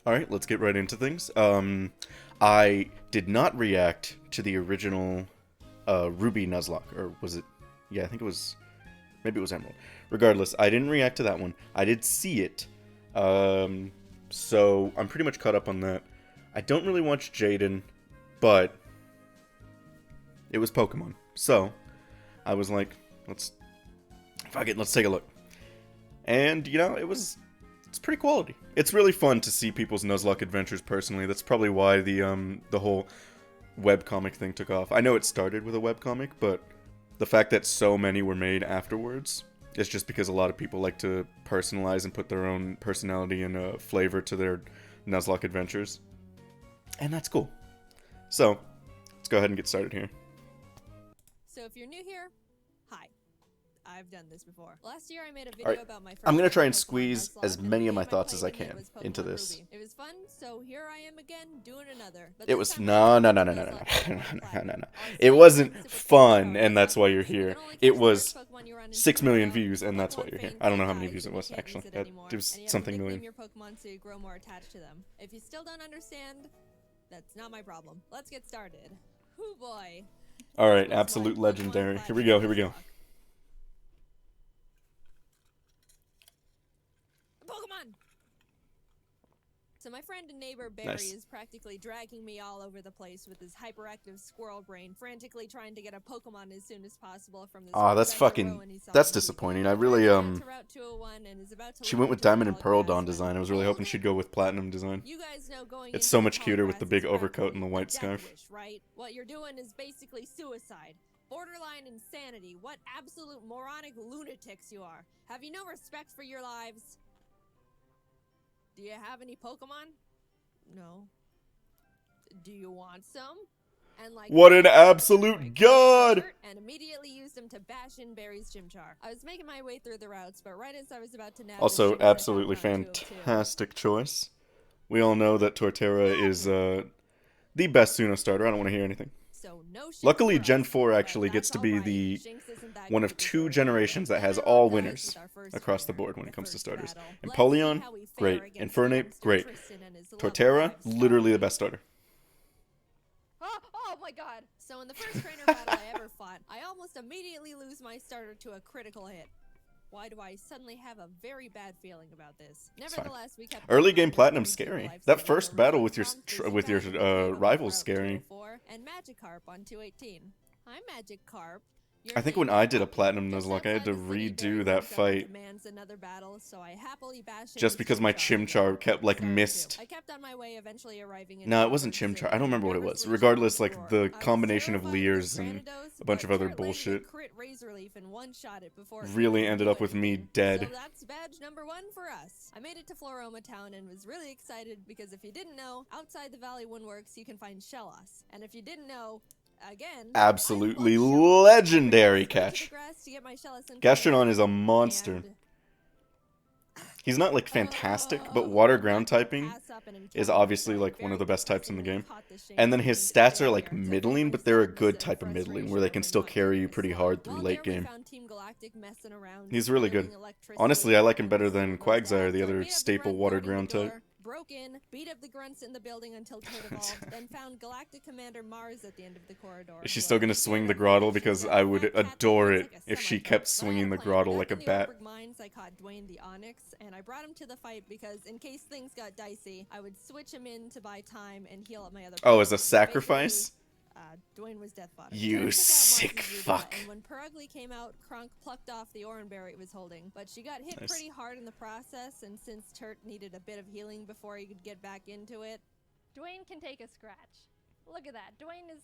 Alright, let's get right into things. I did not react to the original Ruby Nuzlocke, or was it? Yeah, I think it was, maybe it was Emerald. Regardless, I didn't react to that one. I did see it, so I'm pretty much caught up on that. I don't really watch Jaiden, but it was Pokemon, so I was like, fuck it, let's take a look. And, you know, it's pretty quality. It's really fun to see people's Nuzlocke adventures personally. That's probably why the whole webcomic thing took off. I know it started with a webcomic, but the fact that so many were made afterwards is just because a lot of people like to personalize and put their own personality and flavor to their Nuzlocke adventures. And that's cool. So, let's go ahead and get started here. So if you're new here, hi. I've done this before. Last year I made a video about my first I'm gonna try and Pokemon squeeze Nuzlocke, as and many the of my game I thoughts as I played in it can was Pokemon into this. Ruby. It was fun, so here I am again doing another. But It this was time no. I'm doing Nuzlocke No. on It Steam, wasn't Super fun, Power and that's why you're Up. You here. can only It catch the was first Pokemon you run into 6 million Nuzlocke. views, and that's why Pokemon you're here. fame I don't know how dies many views it and you was can't actually. use it It anymore, was and you have to something nickname million. your Pokemon so you grow more attached to them. If you still don't understand, that's not my problem. Let's get started. Hoo boy. All right, This was absolute my Pokemon legendary. Here we flashback go. Here we go. Nuzlocke. Pokemon! So my friend and neighbor Barry Nice. is practically dragging me all over the place with his hyperactive squirrel brain, frantically trying to get a Pokemon as soon as possible from this. Aw, that's that's disappointing. I really She went with Diamond and Pearl Dawn design. I was really hoping she'd go with Platinum design. You guys know going It's into so the much cuter tall with the grass big is overcoat and the practically white a death scarf. wish, right? What you're doing is basically suicide. Borderline insanity. What absolute moronic lunatics you are. Have you no respect for your lives? Do you have any Pokemon? No. Do you want some? And like What an that, absolute I god! and immediately used them to bash in Barry's Chimchar. I was making my way through the routes, but right as I was about to nab Also, the Chimchar, I absolutely found round 202. fantastic choice. We all know that Torterra is the best Suno starter. I don't want to hear anything. So no Shinx Luckily, for us, Gen 4 but actually gets that's to be alright. the Shinx isn't that one of great this 2 early. generations that And has that all guys winners with our first across the trainer, board when it the comes to first starters. battle. And Let's see Empoleon, how we fare great. against Infernape, youngster great. Tristan and his Torterra, level 5 literally the Starmie. best starter. Oh my god! So in the first trainer battle I ever fought, I almost immediately lose my starter to a critical hit. Why do I suddenly have a very bad feeling about this? Nevertheless, we kept Early going game on Platinum's until scary. life That saving first the battle right with your prompt rival's Route scary. 204 and Magikarp on 218. Hi Magikarp. I think when I did a Platinum Nuzlocke, I had to redo that fight Another battle, so I happily bashed just because my Chimchar kept like missed. I kept on my way, eventually arriving in No, it wasn't Hogwarts Chimchar. City, I don't remember what it was. nervously Regardless, shouting like roar. the I was combination of terrified Leers with and Granados, a bunch but of other Tart landed a bullshit crit Razor Leaf and one-shot it before it could really even ended do up with me anything. dead. So that's badge number 1 for us. I made it to Floroma Town and was really excited because if you didn't know, outside the Valley Windworks you can find Shellos. And if you didn't know, again, Absolutely I love Shellos. legendary I sprayed to catch. the grass to get my Shellos in Gastrodon contact, is a monster. and He's not like fantastic, but water ground typing is obviously like one of the best types in the game. And then his stats are like middling, but they're a good type of middling where they can still carry you pretty hard through late game. He's really good. Honestly, I like him better than Quagsire, the other staple water ground type. Broke in, beat up the grunts in the building until Toad evolved, then found Galactic Commander Mars at the end of the corridor. Is she still gonna swing the Grottle? Because I would adore it if she kept swinging the Grottle like a bat. I caught Dwayne the Onyx, and I brought him to the fight because in case things got dicey, I would switch him in to buy time and heal up my other Oh, as a Pokemon. sacrifice? Basically, Dwayne was death fodder. You Turd took out sick Marcy's Zubat, fuck. And when Perugly came out, Kronk plucked off the Oranberry it was holding. But she got hit Nice. pretty hard in the process, and since Turt needed a bit of healing before he could get back into it, Dwayne can take a scratch. Look at that. Dwayne is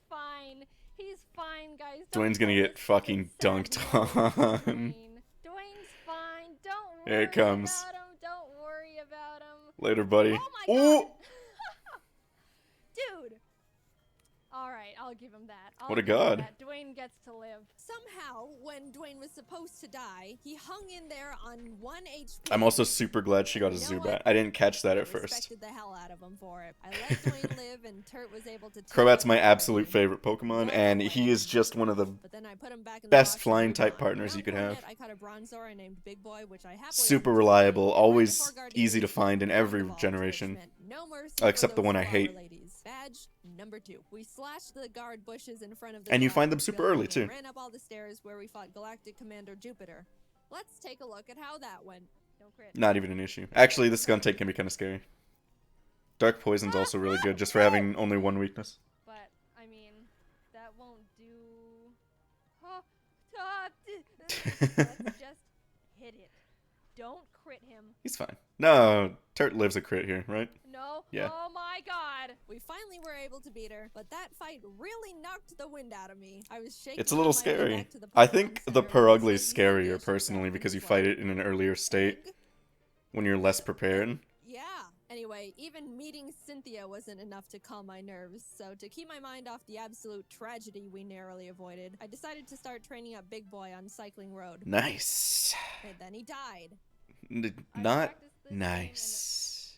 fine. He's fine, guys. Don't Dwayne's gonna let get this fucking fucking dunked sadness on. Dwayne. Dwayne's fine. Don't worry Here it comes. about him. Don't worry about him. Later, buddy. Oh my Ooh! god. Dude. All right, I'll give him that. What a I'll give him god. that. Dwayne gets to live. somehow, when Dwayne was supposed to die, he hung in there on 1 HP. I'm also super glad she got a Zubat. I didn't catch that at first. Respected the hell out of him. him for it. I let Dwayne live, and Turt was able to. Crobat's my absolute favorite Pokemon, and he is just one of the But then I put him back in best the box flying and type moved on. partners you could Around have. Cornet, I caught a Bronzor I named Big Boy, which I happily Super let him reliable, take. always Right before Guardian easy to Week, find in he every evolved, which generation. meant no mercy Except for the those one I flower hate. ladies. Badge number 2. We slashed the guard bushes in front of the And you Galactic find them super building early, and too. ran up all the stairs where we fought Galactic Commander Jupiter. Let's take a look at how that went. Don't crit. Not even an issue. Actually, this Skuntank can be kind of scary. Dark Poison's also really good, just for having only one weakness. But I mean, that won't do. Let's just hit it. Don't crit him. He's fine. No, Turt lives a crit here, right? No. Yeah. Oh my God. We finally were able to beat her, but that fight really knocked the wind out of me. I was shaking. It's a little on my way scary. back to the I Pokemon think the Center when Purugly is this lady scarier, introduced personally, herself because you and fight was it in an earlier state, Egg? when you're less prepared. Yeah. Anyway, even meeting Cynthia wasn't enough to calm my nerves, so to keep my mind off the absolute tragedy we narrowly avoided, I decided to start training up Big Boy on Cycling Road. Nice. And then he died. Not practiced this game nice.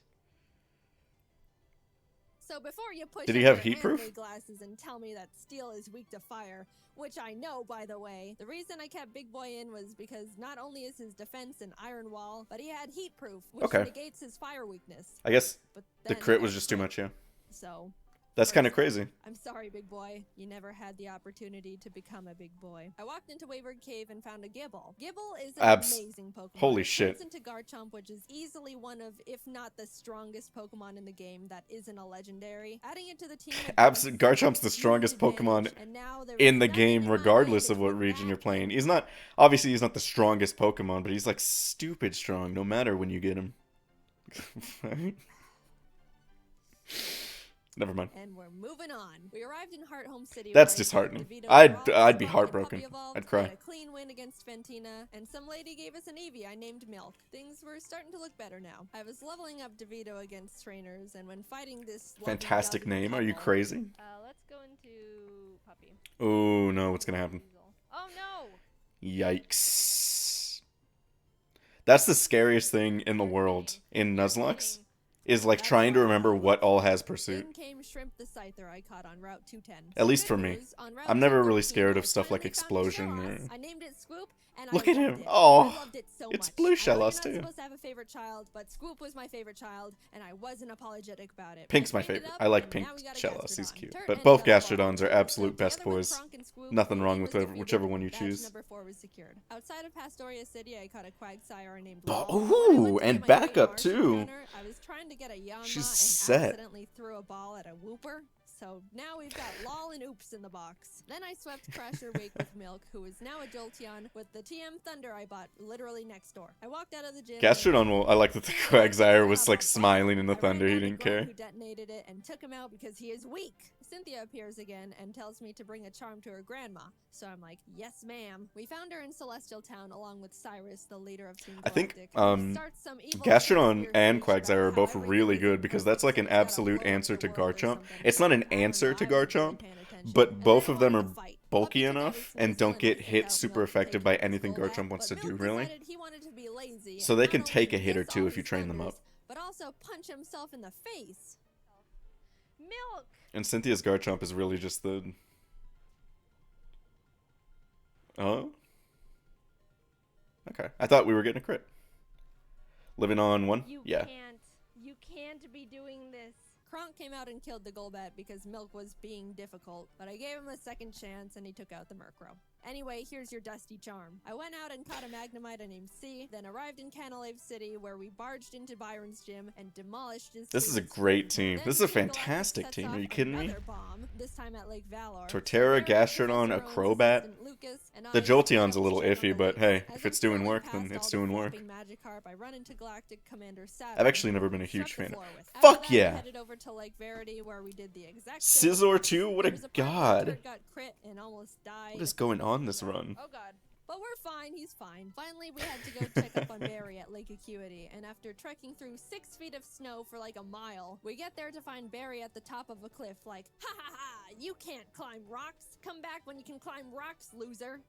So before you push Did he up have your heat proof? anime glasses and tell me that steel is weak to fire, which I know, by the way, the reason I kept Big Boy in was because not only is his defense an iron wall, but he had heat proof, which Okay. negates his fire weakness. I guess But the then crit I was just too quit. much, yeah. So That's kind of crazy. I'm sorry, Big Boy. You never had the opportunity to become a big boy. I walked into Wayward Cave and found a Gible. Gible is an amazing Pokemon. Holy It shit. turns into Garchomp, which is easily one of, if not the strongest Pokemon in the game that isn't a legendary. Adding it to the team. Garchomp's the strongest Pokemon in the game, regardless of what region you're playing. He's not, obviously he's not the strongest Pokemon, but he's like stupid strong, no matter when you get him. Right? Never mind. And we're moving on. We arrived in Heart Home City. That's where I disheartening. saved DeVito I'd and Ross, be got my heartbroken. puppy evolved, I'd cry. we had a clean win against Fantina, and some lady gave us an Eevee I named Milk. Things were starting to look better now. I was leveling up DeVito against trainers, and when fighting this Fantastic lovely name. Are you couple- crazy? Let's go into puppy. Oh no, what's gonna happen? Weasel. Oh no. Yikes. That's the scariest thing in the world in You're Nuzlocke, kidding. is like trying to remember what all has pursuit. In came Shrimp the Scyther I caught on Route 210. At least Good for me. news, on Route I'm never really 213, scared of I stuff like finally Explosion found or- Shellos. I named it Swoop, and Look I at loved him. it. Oh, I loved it so it's much. blue I know Shellos, you're not too. supposed to have a favorite child, but Swoop was my favorite child, and I wasn't apologetic about it. Pink's I my cleaned it favorite. up, I like and Pink now we got a Shellos. He's Gastrodon. cute. Turt But ended both up falling. Gastrodons are absolute So best together with boys. Kronk and Swoop, Nothing the wrong game with was defeated. whichever one you Badge choose. number 4 was secured. Outside of Pastoria City, I caught a Quagsire named Oh, Lol. When I went ooh, to and get my backup, Great Martian too. Counter, I was trying to get a Yanma She's and set. accidentally threw a ball at a Wooper. So now we've got Lol and Oops in the box. Then I swept Crasher Wake with Milk, who is now a Jolteon, with the TM Thunder I bought literally next door. I walked out of the gym. Gastrodon will. I like that the Quagsire was like smiling in the I ran thunder. He down to didn't Glenn, care. Who detonated it and took him out because he is weak. Cynthia appears again and tells me to bring a charm to her grandma. So I'm like, yes, ma'am. We found her in Celestial Town along with Cyrus, the leader of Team I think, Galactic. We start some evil Gastrodon Shakespeare and speech Quagsire are about both how really everything good isn't because perfect, that's like so an we gotta absolute blow up answer the to world or Garchomp. something. It's not an I don't answer know, to I wasn't really Garchomp, paying attention. but And both then of them we are had a fight. bulky Puppy took out enough his and Swiss don't Linux get without hit super Milk effective taking by his anything full bat, Garchomp wants to but do, Milk really. decided he wanted to be lazy So and they not can only take a hit or miss two all if you his train them thunders, up. but also punch himself in the face. Milk. And Cynthia's Garchomp is really just the... Oh? Okay. I thought we were getting a crit. Living on 1? You Yeah. can't be doing this. Kronk came out and killed the Golbat because Milk was being difficult, but I gave him a second chance and he took out the Murkrow. Anyway, here's your dusty charm. I went out and caught a Magnemite named C, then arrived in Canalave City where we barged into Byron's gym and demolished his This is a students. great team. Then This is a Team Galactic fantastic sets team. Are off you kidding me? another bomb, this time at Lake Valor. Torterra, There, Gastrodon, Professor a Rowan's Crobat. assistant Lucas, and The I Jolteon's a went little to check iffy, on the but lake. hey, As if I'm it's doing scrolling work, past then all it's the doing work. flopping Magikarp, I run into Galactic Commander Saturn. I've actually never been a who huge struck the fan. floor with. Fuck After that, yeah. we headed over to Lake Verity where we did the exact same Scizor thing. too? What There a was part where god. Turt got crit and almost died. What is going on this run? Oh god. But we're fine, he's fine. Finally, we had to go check up on Barry at Lake Acuity, and after trekking through 6 feet of snow for like a mile, we get there to find Barry at the top of a cliff like, ha ha ha, you can't climb rocks. Come back when you can climb rocks, loser.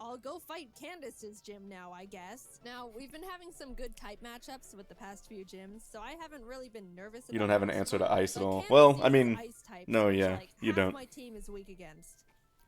I'll go fight Candace's gym now, I guess. Now, we've been having some good type matchups with the past few gyms, so I haven't really been nervous about You don't have an this answer one, to ice at but all. Candace Well, I uses mean, ice types, no, which, yeah, like, you half don't. my team is weak against.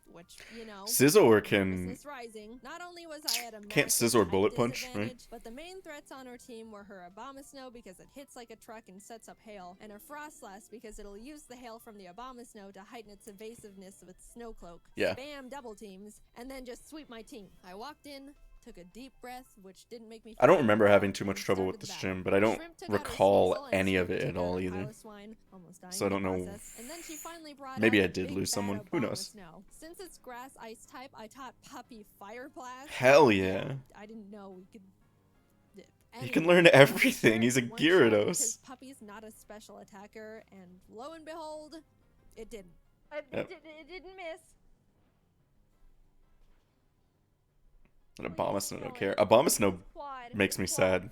Which, you know, Scizor can... Nervousness rising. Not only was I at a Can't massive Scizor type bullet punch, right? disadvantage, but the main threats on our team were her Abomasnow because it hits like a truck and sets up hail, and her Frostlass because it'll use the hail from the Abomasnow to heighten its evasiveness with Snow Cloak. Yeah. Spam double teams, and then just sweep my team. I walked in, took a deep breath, which didn't make me I don't feel remember bad, having too and much trouble started with the this battle. gym, but I don't Shrimp took out her recall Sneasel, and any of Snoopy it at took out all her either. Pile of Swine, almost dying So I in don't the know. process. And then she finally brought Maybe out I did Big lose Bad someone. Who knows? Abomasnow. Since it's grass ice type, I taught Puppy Fire Blast. Hell yeah. I didn't know we could. He can learn everything. He's a One shot Gyarados. because Puppy's not a special attacker, and lo and behold, it didn't. Yep. It didn't miss. An Abomasnow don't care. Abomasnow Quad. makes me Quad. sad.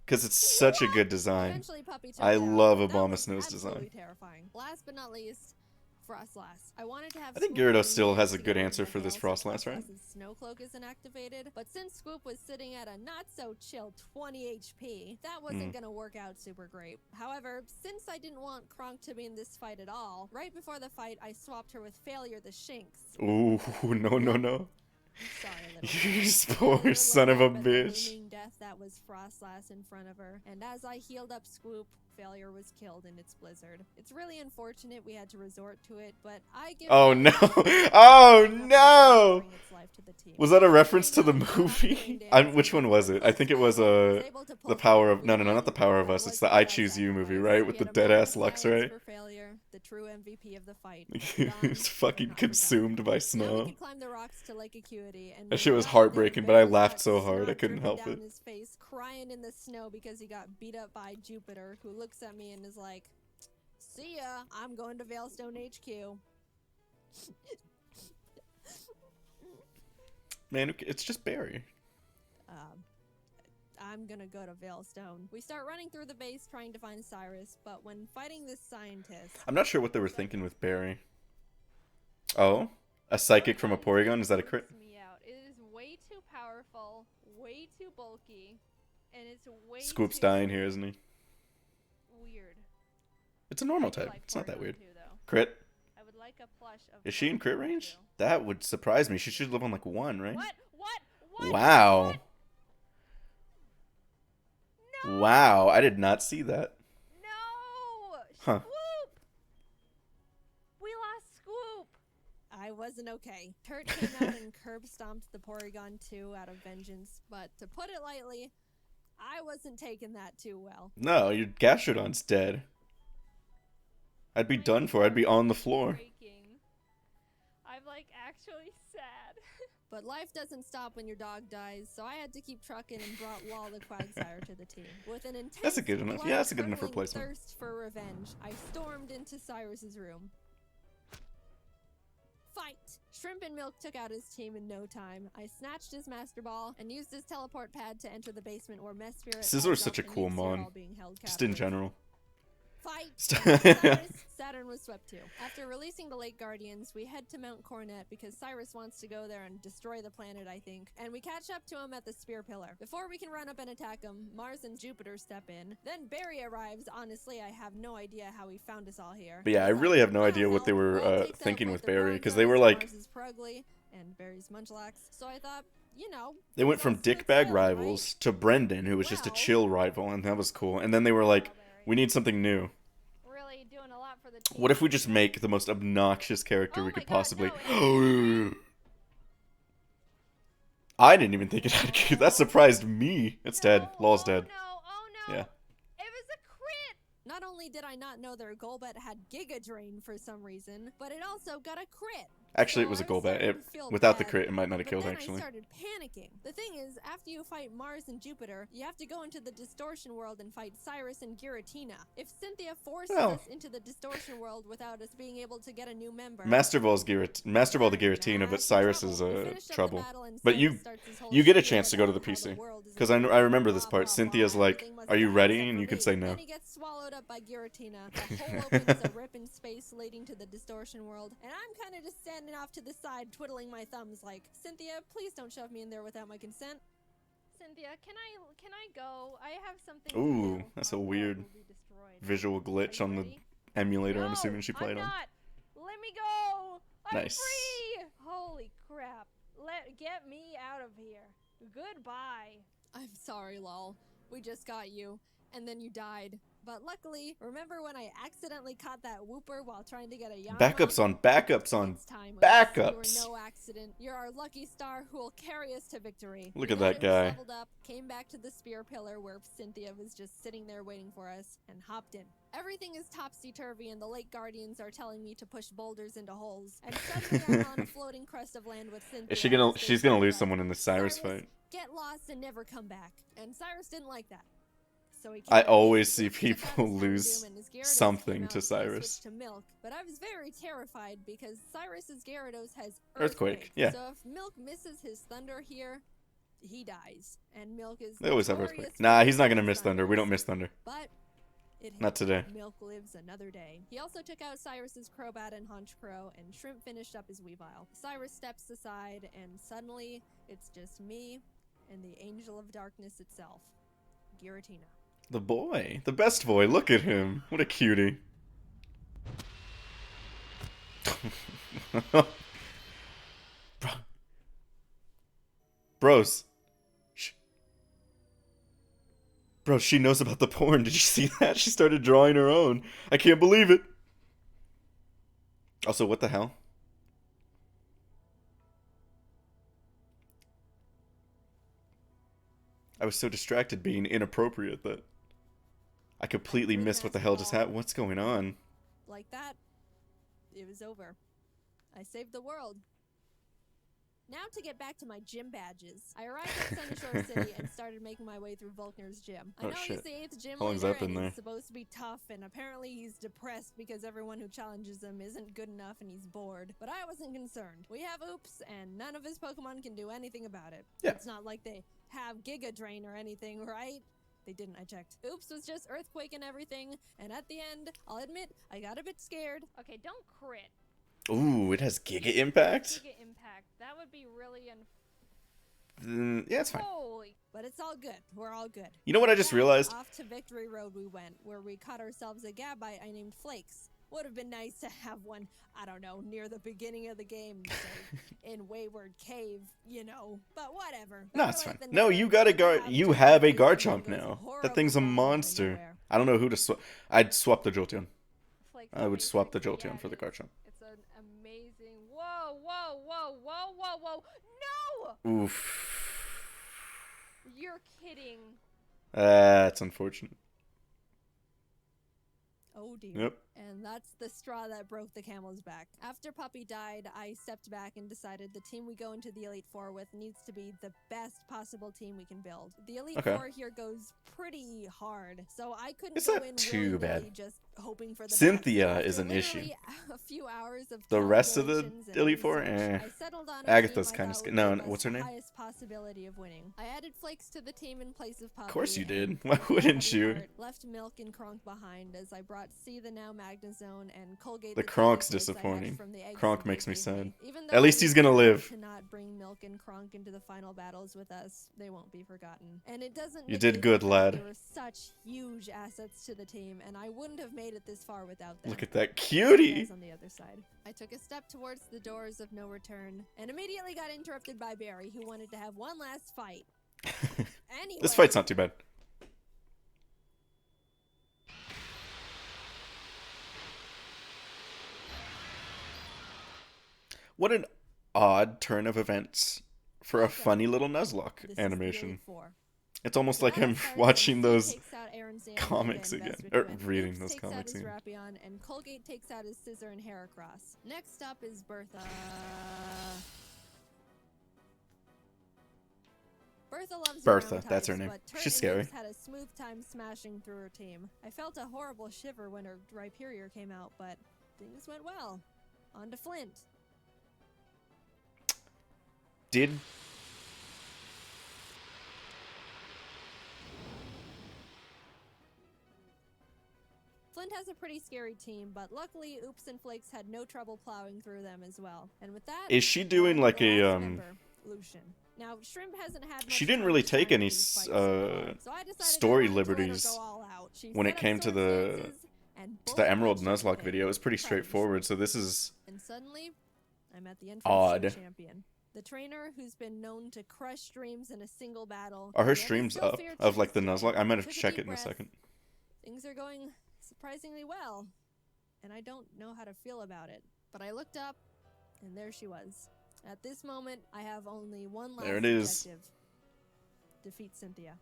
Because it's such a good design. Eventually, Puppy took I it out, love but that was Abomasnow's absolutely design. terrifying. Last but not least, Frostlass. I wanted to have I think Swoop Gyarados on still me has to a get good rid of answer the for this hail, so Frostlass, right? Frostlass's Snow Cloak isn't activated, but since Swoop was sitting at a not-so-chill 20 HP, that wasn't gonna work out super great. However, since I didn't want Kronk to be in this fight at all, right before the fight, I swapped her with Failure the Shinx. Ooh, no, no, no. Sorry, little You girl. poor Failure son of looked a up at the bitch. looming death that was Frostlass in front of her, and as I healed up Swoop, Failure was killed in its blizzard. It's really unfortunate we had to resort to it, but I give Oh Failure no. credit Oh for bring no. its life to the team. Was that a reference to the I know I'm movie? not doing Which one was it? I think it was was able to pull The Power through. of... No, no, no, not The Power of Us. It's the I Choose You movie, right? With We the had a moment dead-ass of Lux, silence right? for Failure, the true MVP of the fight. He Gone, was fucking but not consumed by Now we snow. could climb the rocks to Lake Acuity, and That shit was then heartbreaking, but I Barry laughed got so hard I snot couldn't dripping help down it. his face, crying in the snow because he got beat up by Jupiter, who looks at me and is like, "See ya, I'm going to Veilstone HQ." Man, it's just Barry. I'm gonna go to Veilstone. We start running through the base trying to find Cyrus, but when fighting this scientist... I'm not sure what they were thinking with Barry. Oh? A psychic from a Porygon? Is that a crit? Freaks me out. It is way too powerful, way too bulky, and it's way Scoop's too dying here, isn't he? weird. It's a normal I do type. like It's not that Porygon weird. too, though. Crit? I would like a plush of Is she in Porygon crit range? too. That would surprise me. She should live on like 1, right? What? What? Wow. What? No! Wow, I did not see that. No! Huh. Swoop! We lost Swoop! I wasn't okay. Kurt came out and curb stomped the Porygon 2 out of vengeance, but to put it lightly, I wasn't taking that too well. No, your Gastrodon's dead. I'd be done for. I'd be on the floor. Breaking. I'm like actually sad. But life doesn't stop when your dog dies, so I had to keep trucking and brought Wall the Quagsire to the team. With an intense, That's a good enough- yeah, that's a good enough blood-curdling replacement. thirst for revenge, I stormed into Cyrus's room. Fight! Shrimp and Milk took out his team in no time. I snatched his Master Ball and used his teleport pad to enter the basement where Mess Spirit Scizor's ended such a up and cool Nixie mon. all being held Just in captive. general. Fight! Saturn was swept too. After releasing the Lake Guardians, we head to Mount Coronet because Cyrus wants to go there and destroy the planet, I think. And we catch up to him at the Spear Pillar. Before we can run up and attack him, Mars and Jupiter step in. Then Barry arrives. Honestly, I have no idea how he found us all here. But yeah, I He's really like, have no "I idea don't what they know." were Wall takes out thinking both with their Barry, because they Mondos, were like, Mars's Prugly, and Barry's Munchlax. So I thought, you know, they went it's from all smooth dickbag sailing, rivals to Brendan, who was just a Well- chill rival, and that was cool. And then they were like, we need something new. Really doing a lot for the team. What if we just make the most obnoxious character Oh we my could God, possibly... no, I didn't even think it had Q. That surprised me. It's dead. No, Law's oh dead. No, oh no. Yeah. It was a crit. Not only did I not know their Golbat had Giga Drain for some reason, but it also got a crit. Actually, it So was a I Golbat. started to feel Without the bad, crit, it might not have but killed, then actually. I started panicking. The thing is, after you fight Mars and Jupiter, you have to go into the Distortion World and fight Cyrus and Giratina. If Cynthia forces Well- us into the Distortion World without us being able to get a new member... Master Ball the Giratina, but Cyrus is We finished up the trouble. battle and But Cyrus you starts his whole you get a spiel chance to go to about the how PC. world is Because a I remember this blah, part. blah, Cynthia's blah, like, everything must are you die ready? except And for you can me. say no. Then he gets swallowed up by Giratina. The hole opens a rip in space leading to the Distortion World. And I'm kind of just standing standing off to the side, twiddling my thumbs like, Cynthia, please don't shove me in there without my consent. Cynthia, can I go? I have something to Ooh, do. that's a Our world weird will be destroyed. visual glitch Are you on the ready? emulator No, I'm assuming she played I'm on. not. Let me go. I'm Nice. free. Holy crap. Get me out of here. Goodbye. I'm sorry, lol. We just got you, and then you died. But luckily, remember when I accidentally caught that whooper while trying to get a Yanma? Backups on backups on Next time, backups. You were no accident. You're our lucky star who will carry us to victory. Look We at got that Oops guy. Leveled up, came back to the spear pillar where Cynthia was just sitting there waiting for us, and hopped in. Everything is topsy-turvy, and the lake guardians are telling me to push boulders into holes. And suddenly I'm on a floating crest of land with Cynthia. Is she gonna? as they She's gonna shout lose out, someone in the Cyrus "Cyrus, fight. get lost and never come back." And Cyrus didn't like that. So he I carried me. always see He took out people his Houndoom lose and his Gyarados something came to out, so I Cyrus. switched to Milk, but I was very terrified because Cyrus's Gyarados has Earthquake, yeah. So if Milk misses his Thunder here, he dies. And Milk is They always have notorious Earthquake. for Nah, his he's not gonna fast miss Thunder. We don't Thunders. miss Thunder. But it hit. Not today. Milk lives another day. He also took out Cyrus's Crobat and Honchkrow, and Shrimp finished up his Weavile. Cyrus steps aside, and suddenly it's just me and the Angel of Darkness itself, Giratina. The boy. The best boy. Look at him. What a cutie. Bro. Bros. Shh. Bro, she knows about the porn. Did you see that? She started drawing her own. I can't believe it. Also, what the hell? I was so distracted being inappropriate that I completely missed what the hell just happened. What's going on? Like that, it was over. I saved the world. Now to get back to my gym badges. I arrived at Sunshore City and started making my way through Volkner's gym. I Oh, know shit. he's the 8th gym How long's leader that been and there? he's supposed to be tough, and apparently he's depressed because everyone who challenges him isn't good enough and he's bored. But I wasn't concerned. We have Oops, and none of his Pokemon can do anything about it. Yeah. It's not like they have Giga Drain or anything, right? They didn't, I checked. Oops was just Earthquake and everything, and at the end, I'll admit, I got a bit scared. Okay, don't crit. Ooh, it has Giga Impact? Giga impact. That would be really Yeah, it's fine. Holy. But it's all good. We're all good. You know what I just Then, realized? Off to Victory Road we went, where we caught ourselves a Gabite I named Flakes. Would have been nice to have one, I don't know, near the beginning of the game, say, in Wayward Cave, you know. But whatever. No, it's Better fine. late than No, never. you got a Gar. Have You Jolteon have a Flakes and Garchomp then goes now. horrible That thing's a wrong out of monster. nowhere. I don't know who to swap. I'd swap the Jolteon. Flakes I would amazing. swap the Yeah, Jolteon for it the is. Garchomp. It's an amazing. Whoa, whoa, whoa, whoa, whoa, whoa. No! Oof. You're kidding. That's unfortunate. Oh dear. Yep. And that's the straw that broke the camel's back. After Puppy died, I stepped back and decided the team we go into the Elite Four with needs to be the best possible team we can build. The Elite Okay. Four here goes pretty hard, so I couldn't It's go not in too willy-nilly bad. just hoping for the Cynthia best. is an After issue. literally a few hours of The rest of the calculations and Elite Four, research, eh. I settled on a Agatha's team I kinda thought sca- would no, give us what's her the name? highest possibility of winning. I added Flakes to the team in place of Puppy. Of course you and did. Why wouldn't Heavy you? Heart left Milk and Kronk behind as I brought C the now Magnezone and Colgate The Togekiss Kronk's I hatched disappointing. from the eggs Kronk that they makes me gave sad. Even At though least I he's gonna decided live. to not bring Milk and Kronk into the final battles with us, they won't be forgotten. And it doesn't You did negate good, the fact lad. They were such huge assets to the team, and I wouldn't have made it this far without them. Look at that cutie. Guys on the other side. I took a step towards the doors of no return and immediately got interrupted by Barry, who wanted to have one last fight. Anyway, This fight's not too bad. What an odd turn of events for a funny little Nuzlocke this is the animation. Elite Four. It's almost like Without I'm Cyrus, watching C those takes out Aaron Zan comics and again. Best Or Win. reading Oops those takes comics out his again. Rapion, and Colgate takes out his Scissor and Heracross. Next up is Bertha. Bertha loves Bertha, ground that's her types, name. but Turt She's and scary. Nix had a smooth time smashing through her team. I felt a horrible shiver when her Rhyperior came out, but things went well. On to Flint. Did Flint has a pretty scary team, but luckily Oops and Flakes had no trouble plowing through them as well. And with that, Is she doing like the a last member, Lucian. Now, Shrimp hasn't had much she didn't time really to shine take in any these fights so far, so I decided story I wanted to let her liberties go all out. She when set it came up to sword the stances and Emerald bullet Nuzlocke punched video. It was pretty Peg. straightforward, so this is And suddenly, I'm at the entrance odd. to a champion. The trainer who's been known to crush streams in a single battle. Are her yet he streams still up feared of like the chance Nuzlocke? I might have took to a check deep it in a breath. second. Things are going surprisingly well, and I don't know how to feel about it. But I looked up, and there she was. At this moment, I have only one last There it is. objective. Defeat Cynthia.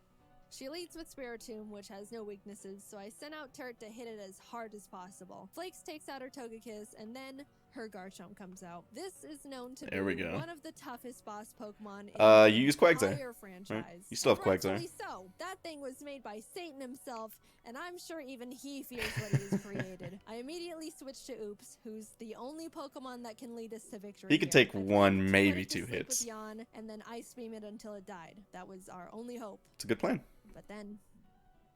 She leads with Spiritomb, which has no weaknesses, so I sent out Turt to hit it as hard as possible. Flakes takes out her Togekiss, and then her Garchomp comes out. This is known to There we be go. one of the toughest boss Pokemon in the You use Quagsire, entire franchise. right? You still have And Quagsire. rightfully so. That thing was made by Satan himself, and I'm sure even he fears what he has created. I immediately switched to Oops, who's the only Pokemon that can lead us to victory. He could here. take I put one, it to maybe put it to two sleep hits. with Yawn, and then Ice Beam it until it died. That was our only hope. It's a good plan. But then,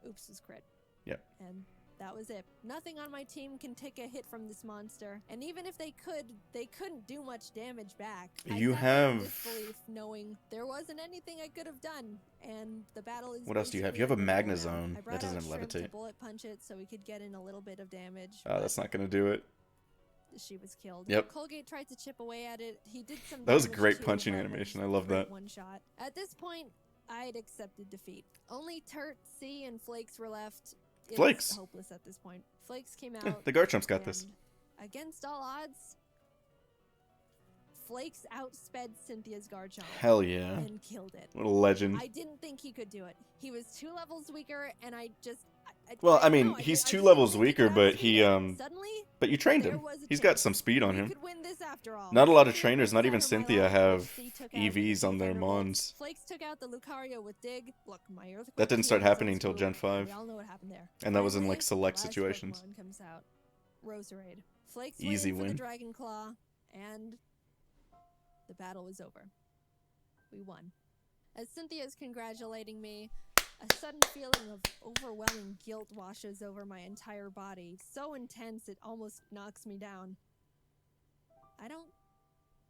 Oops was crit. Yep. And that was it. Nothing on my team can take a hit from this monster. And even if they could, they couldn't do much damage back. You I sat there in have- disbelief, knowing there wasn't anything I could have done. And the battle is What else do you have? basically You have a over now. Magnezone. I That brought doesn't out Shrimp to levitate. bullet punch it so we could get in a little bit of damage. Oh, that's not gonna do it. She was killed. Yep. Colgate tried to chip away at it. He did some That was a damage great too, punching but animation. it was I love a great that. One shot. At this point, I'd accepted defeat. Only Turt, C, and Flakes were left. It was Flakes. hopeless at this point. Flakes came Yeah, out. the Garchomp's got this. and against all odds, Flakes outsped Cynthia's Garchomp Hell yeah. and killed it. What a legend. I didn't think he could do it. He was 2 levels weaker, and I just. Well, I don't mean, know, he's I 2 just levels didn't think weaker, could but outspeed he, it. Suddenly, but you trained there him. was a He's got chance. some speed on we him. could win this after all. Not a lot of Flakes trainers, not even took out Cynthia, Myrtle, have which C took out EVs on their Thunderbolt. Mons. Flakes took out the Lucario with Dig. Look, my Earthquake That didn't start team was happening until unscrewed. Gen 5. We all know what happened there. And that was in, like, Finally, select last situations. Pokemon comes out. Roserade. Flakes Easy went in for win. the Dragon Claw, and the battle was over. We won. As Cynthia's congratulating me, a sudden feeling of overwhelming guilt washes over my entire body, so intense it almost knocks me down. I don't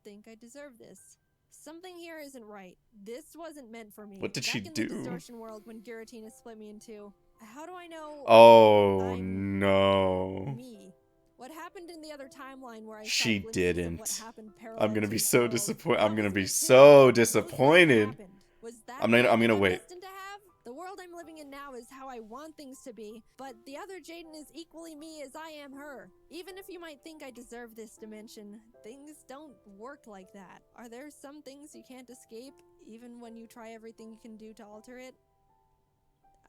think I deserve this. Something here isn't right. This wasn't meant for me. What did she Back in do? the distortion world when Giratina split me in two, how do I know Oh, I'm no. me? What happened in the other timeline where I saw She glimpses of didn't. what happened I'm gonna parallel be to so the world? disappointed. That I'm gonna was be me too. so Most of what disappointed. happened. Was that I'm gonna what wait. destined to have? The world I'm living in now is how I want things to be, but the other Jaiden is equally me as I am her. Even if you might think I deserve this dimension, things don't work like that. Are there some things you can't escape, even when you try everything you can do to alter it?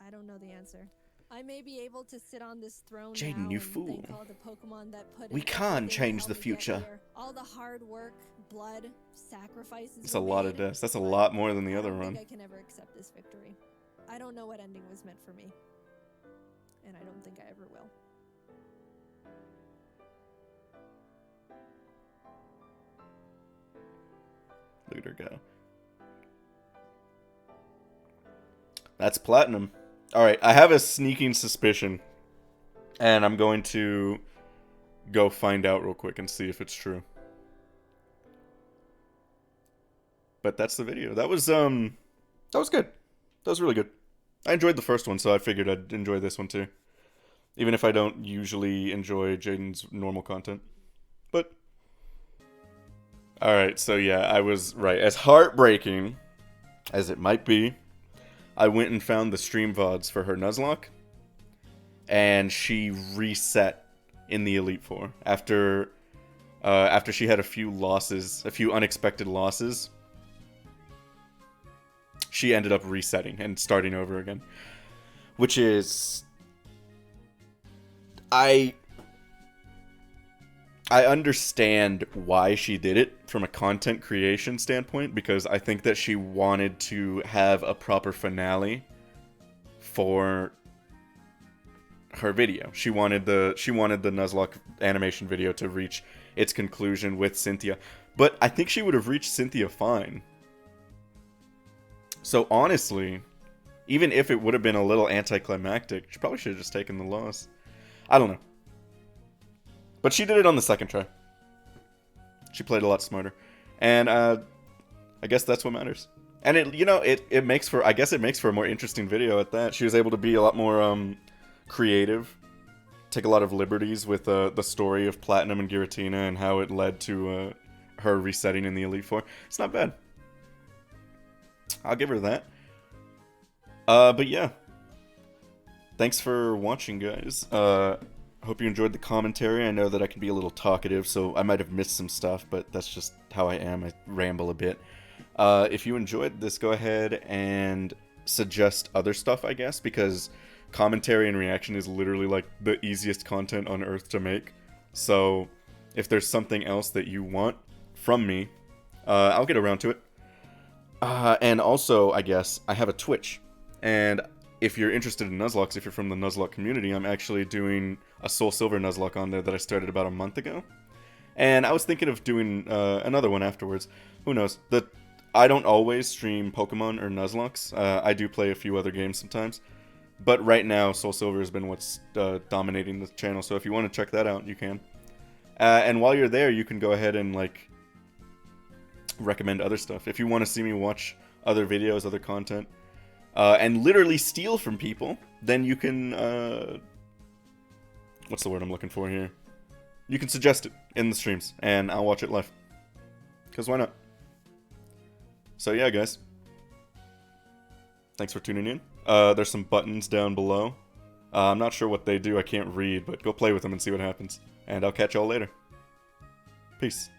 I don't know the answer. I may be able to sit on this throne Jaiden, now you and fool. thank all the Pokemon that put We in can't everything to change help the me get future. here. All the hard work, blood, sacrifices. That's a were lot of made, deaths. That's a but lot more than the other I don't run. think I can ever accept this victory. I don't know what ending was meant for me. And I don't think I ever will. Look at her go. That's platinum. Alright, I have a sneaking suspicion. And I'm going to go find out real quick and see if it's true. But that's the video. That was good. That was really good. I enjoyed the first one, so I figured I'd enjoy this one too. Even if I don't usually enjoy Jaiden's normal content. But alright, so yeah, I was right. As heartbreaking as it might be, I went and found the stream VODs for her Nuzlocke, and she reset in the Elite Four after she had a few losses, a few unexpected losses. She ended up resetting and starting over again, which is I understand why she did it from a content creation standpoint, because I think that she wanted to have a proper finale for her video. She wanted the Nuzlocke animation video to reach its conclusion with Cynthia. But I think she would have reached Cynthia fine. So honestly, even if it would have been a little anticlimactic, she probably should have just taken the loss. I don't know. But she did it on the second try. She played a lot smarter. And I guess that's what matters. And it makes for, I guess it makes for a more interesting video at that. She was able to be a lot more creative, take a lot of liberties with the story of Platinum and Giratina and how it led to her resetting in the Elite Four. It's not bad. I'll give her that. But yeah. Thanks for watching, guys. Hope you enjoyed the commentary. I know that I can be a little talkative, so I might have missed some stuff, but that's just how I am. I ramble a bit. If you enjoyed this, go ahead and suggest other stuff, I guess, because commentary and reaction is literally like the easiest content on earth to make. So if there's something else that you want from me, I'll get around to it. And also, I guess, I have a Twitch. And if you're interested in Nuzlocke, if you're from the Nuzlocke community, I'm actually doing a Soul Silver Nuzlocke on there that I started about a month ago. And I was thinking of doing another one afterwards. Who knows? I don't always stream Pokemon or Nuzlockes. I do play a few other games sometimes. But right now, Soul Silver has been what's dominating the channel. So if you want to check that out, you can. And while you're there, you can go ahead and like recommend other stuff. If you want to see me watch other videos, other content, and literally steal from people, then you can, what's the word I'm looking for here? You can suggest it in the streams, and I'll watch it live. Because why not? So yeah, guys. Thanks for tuning in. There's some buttons down below. I'm not sure what they do, I can't read, but go play with them and see what happens. And I'll catch y'all later. Peace.